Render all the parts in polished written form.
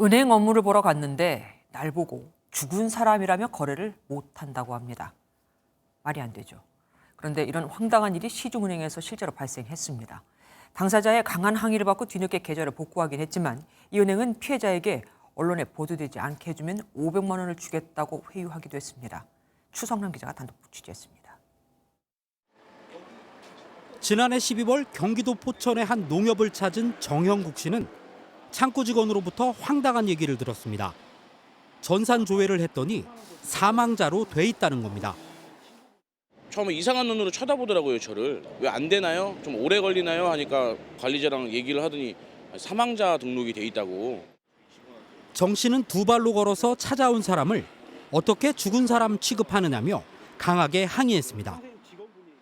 은행 업무를 보러 갔는데 날 보고 죽은 사람이라며 거래를 못한다고 합니다. 말이 안 되죠. 그런데 이런 황당한 일이 시중은행에서 실제로 발생했습니다. 당사자의 강한 항의를 받고 뒤늦게 계좌를 복구하긴 했지만 이 은행은 피해자에게 언론에 보도되지 않게 해주면 500만 원을 주겠다고 회유하기도 했습니다. 추성남 기자가 단독 취재했습니다. 지난해 12월 경기도 포천의 한 농협을 찾은 정형국 씨는 창구 직원으로부터 황당한 얘기를 들었습니다. 전산 조회를 했더니 사망자로 돼 있다는 겁니다. 처음에 이상한 눈으로 쳐다보더라고요, 저를. 왜 안 되나요? 좀 오래 걸리나요? 하니까 관리자랑 얘기를 하더니 사망자 등록이 돼 있다고. 정 씨는 두 발로 걸어서 찾아온 사람을 어떻게 죽은 사람 취급하느냐며 강하게 항의했습니다.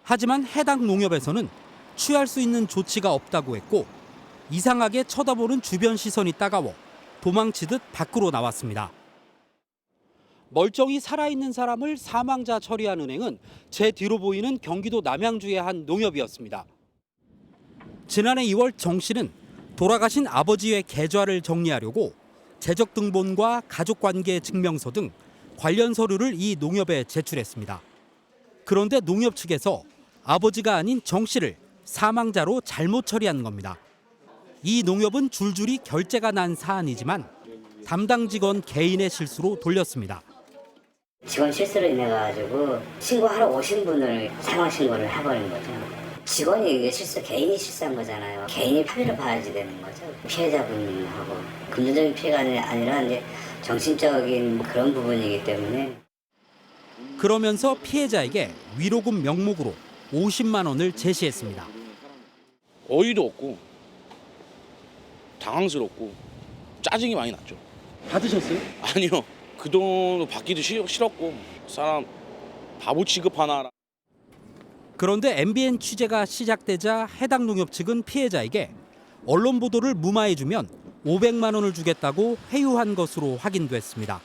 하지만 해당 농협에서는 취할 수 있는 조치가 없다고 했고 이상하게 쳐다보는 주변 시선이 따가워 도망치듯 밖으로 나왔습니다. 멀쩡히 살아있는 사람을 사망자 처리한 은행은 제 뒤로 보이는 경기도 남양주의 한 농협이었습니다. 지난해 2월 정 씨는 돌아가신 아버지의 계좌를 정리하려고 재적등본과 가족관계 증명서 등 관련 서류를 이 농협에 제출했습니다. 그런데 농협 측에서 아버지가 아닌 정 씨를 사망자로 잘못 처리한 겁니다. 이 농협은 줄줄이 결재가 난 사안이지만 담당 직원 개인의 실수로 돌렸습니다. 직원 실수로 인해 가지고 신고하러 오신 분을 상황 신고를 해버린 거죠. 직원이 이게 개인이 실수한 거잖아요. 개인이 파비를 봐야지 되는 거죠. 피해자분하고 금전적인 피해가 아니라 이제 정신적인 그런 부분이기 때문에. 그러면서 피해자에게 위로금 명목으로 50만 원을 제시했습니다. 어이도 없고 당황스럽고 짜증이 많이 났죠. 받으셨어요? 아니요. 그 돈 받기도 싫었고 사람 바보 취급하나. 그런데 MBN 취재가 시작되자 해당 농협 측은 피해자에게 언론 보도를 무마해주면 500만 원을 주겠다고 회유한 것으로 확인됐습니다.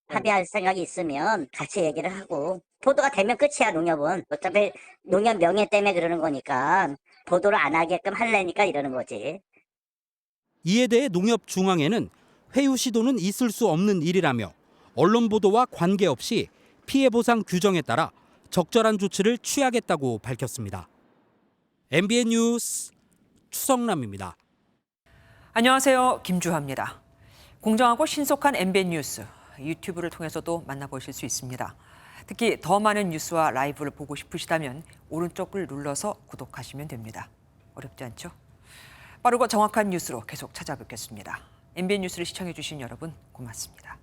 합의할 생각이 있으면 같이 얘기를 하고 보도가 되면 끝이야. 농협은 어차피 농협 명예 때문에 그러는 거니까 보도를 안 하게끔 하려니까 이러는 거지. 이에 대해 농협 중앙회는 회유 시도는 있을 수 없는 일이라며 언론 보도와 관계없이 피해 보상 규정에 따라 적절한 조치를 취하겠다고 밝혔습니다. MBN 뉴스 추성남입니다. 안녕하세요. 김주하입니다. 공정하고 신속한 MBN 뉴스 유튜브를 통해서도 만나보실 수 있습니다. 특히 더 많은 뉴스와 라이브를 보고 싶으시다면 오른쪽을 눌러서 구독하시면 됩니다. 어렵지 않죠? 빠르고 정확한 뉴스로 계속 찾아뵙겠습니다. MBN 뉴스를 시청해주신 여러분 고맙습니다.